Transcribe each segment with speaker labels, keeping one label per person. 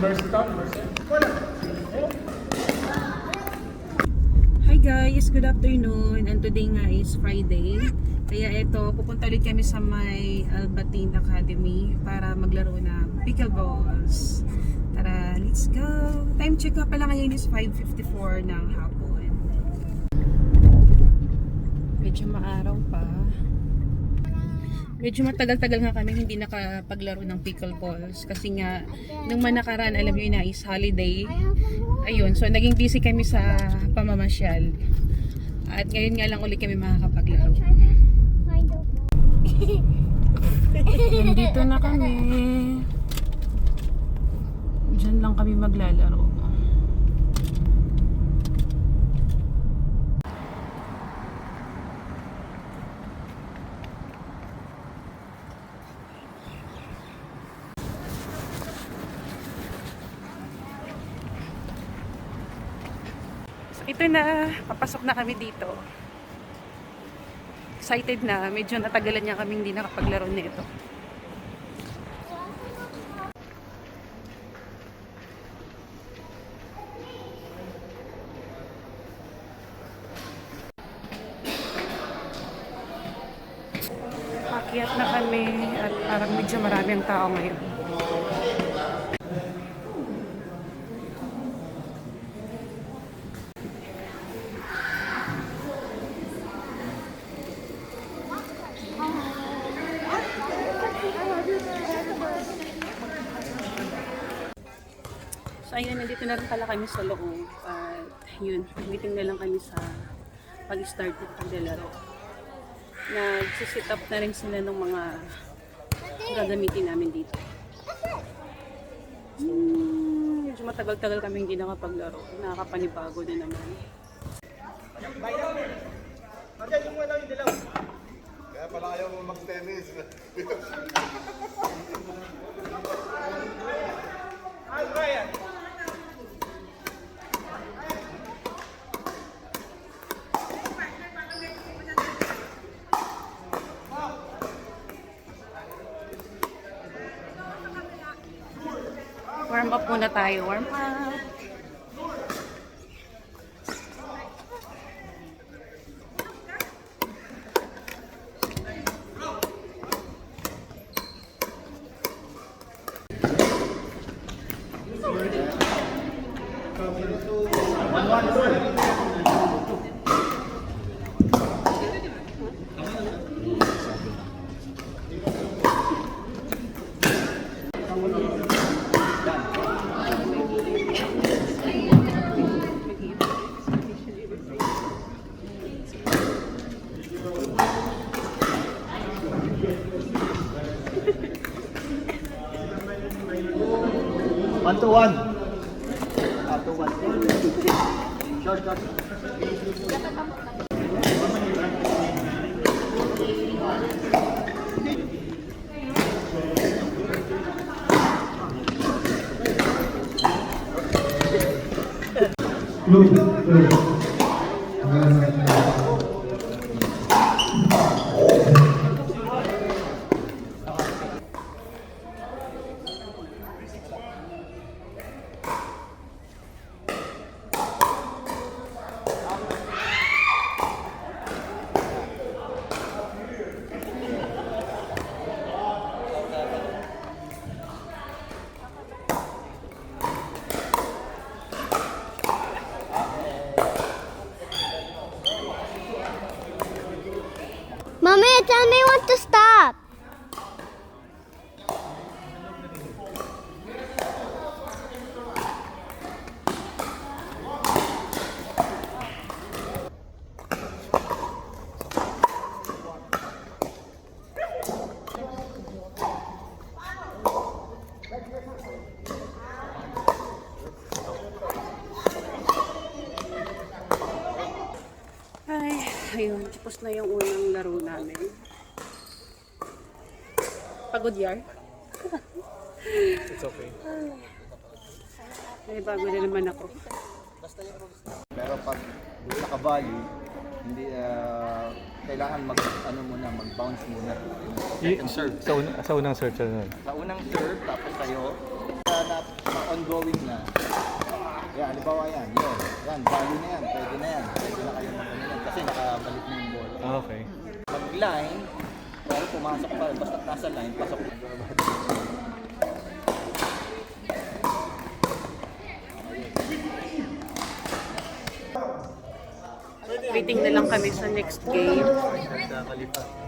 Speaker 1: Hi guys, good afternoon. And today nga is Friday. Kaya ito, pupunta ulit kami sa may Albatin Academy para maglaro ng pickleballs. Tara, let's go! Time check nga pala ngayon is 5:54 ng hapon. Medyo maaraw pa. Medyo matagal-tagal nga kami hindi nakapaglaro ng pickleballs kasi nga nung nakaraan, alam niyo na is holiday. Ayun, so naging busy kami sa pamamasyal. At ngayon nga lang ulit kami makakapaglaro. Nandito na kami. Diyan lang kami maglalaro. Ito na, papasok na kami dito. Excited na, medyo natagalan niya kaming hindi nakapaglaro nito. Pakyat na kami at parang medyo marami ang tao ngayon. So ayun, nandito na rin pala kami sa loob. At yun, waiting na lang kami sa pag-start ng paglalaro. Nag-sit up na rin sila ng mga gagamitin namin dito. So, medyo matagal-tagal kami hindi nakapaglaro. Nakakapanibago na naman.
Speaker 2: Kaya pala ayaw mo mag-tennis.
Speaker 3: Hi, Brian.
Speaker 1: Warm up muna tayo. Warm up.
Speaker 2: One to one. To one. Short, short.
Speaker 4: Mommy, tell me when to stop.
Speaker 1: Ayun, tapos na yung unang laro namin. Pagod yar?
Speaker 3: It's okay.
Speaker 1: Ay, bago na naman ako.
Speaker 2: Pero pag naka-volley, hindi kailangan mag-bounce muna. Second serve.
Speaker 3: Sa unang search ano?
Speaker 2: Sa unang serve, tapos tayo, na ongoing na. Yan, halimbawa yan. Yan, value na yan. Pwede na yan. Pwede na kayo mag-ano kasi nakabalik na yung ball.
Speaker 3: Okay.
Speaker 2: Pag-line, pero pumasok pa rin. Basta nasa line, pasok na.
Speaker 1: Waiting na lang kami sa next game.
Speaker 2: Nagkakalipat.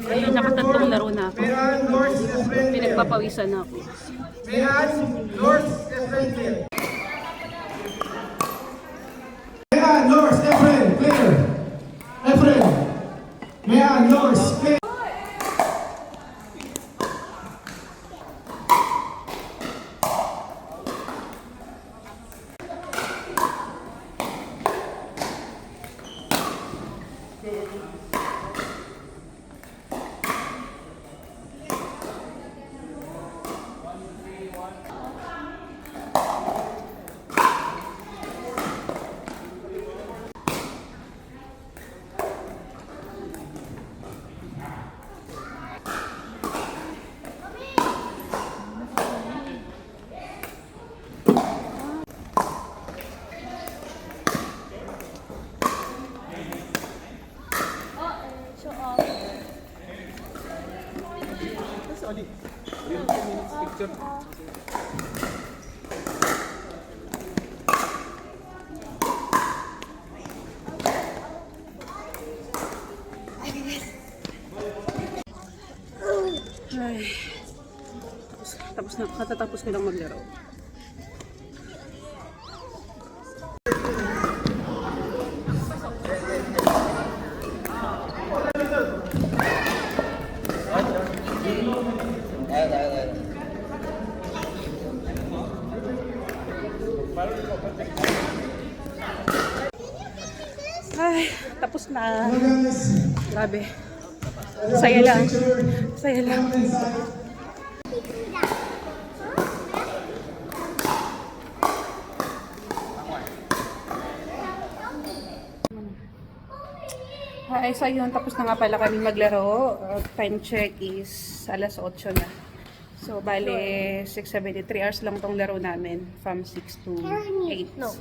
Speaker 1: Ayun, nakatatlong laro na ako. Pinagpapawisan na ako.
Speaker 5: North, Efren, clear. Efren. Mayan, North, clear.
Speaker 1: Ay. Tapos na, katatapos ko lang maglaro. Ay, tapos na. Grabe. Saya lang. Saya lang. Hi, so yun, tapos na nga pala kami maglaro. Time check is alas 8 na. So, bale, 6:73 hours lang tong laro namin. From 6 to 8. No.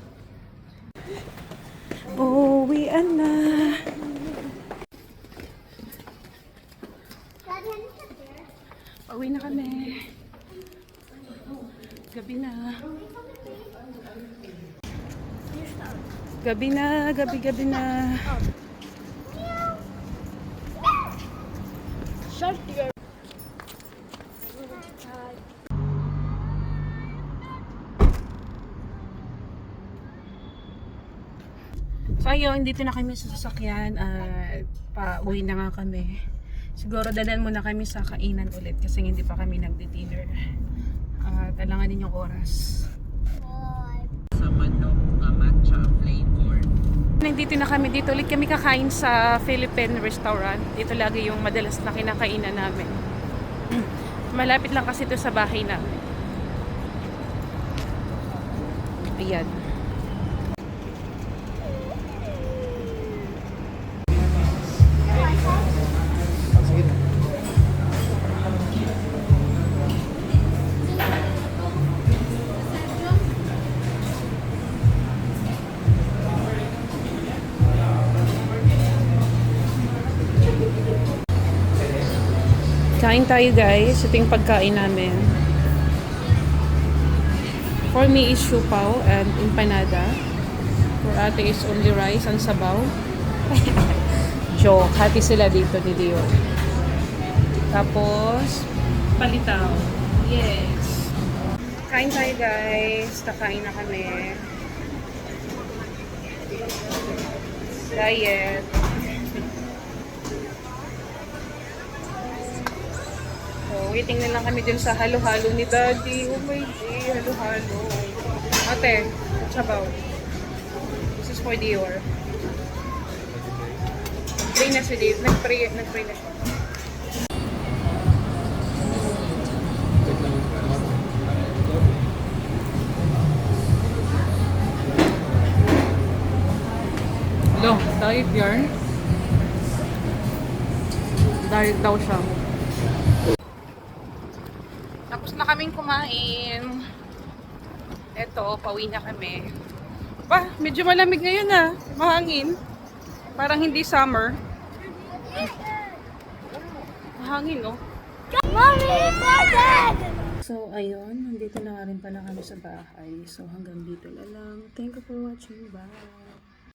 Speaker 1: Uwian na. Uwi na kami. Gabi na. Gabi na, gabi na.
Speaker 4: Shut your.
Speaker 1: So ayun, dito na kami sa sasakyan at pa-uwi na nga kami. Siguro dadan muna kami sa kainan ulit kasi hindi pa kami nagdi-dinner. At alanganin yung oras.
Speaker 6: Sa manok matcha flavor.
Speaker 1: Nandito na kami, dito ulit kami kakain sa Philippine restaurant. Dito lagi yung madalas na kinakainan namin. Malapit lang kasi ito sa bahay namin. Ayan. Kain tayo guys. Ito yung pagkain namin. For me is siupaw and empanada. For ate is only rice and sabaw. joke. Hati sila dito ni Dior. Tapos, palitaw. Yes. Kain tayo guys. Kakain na kami. Diet. So, waiting na lang kami dun sa halo-halo ni Daddy. Oh my God, halo-halo. Ate, sabaw. This is for Dior. Pray na si Dave. Nag-pray na siya. Hello, diet yarn. Diet daw siya. Tapos na kaming kumain. Eto, pauwi na kami. Ba, medyo malamig ngayon ah. Mahangin. Parang hindi summer. Mahangin, no?
Speaker 4: Mommy, Dad!
Speaker 1: So, ayun. Nandito na nga rin pala kami sa bahay. So, hanggang dito na lang. Thank you for watching. Bye!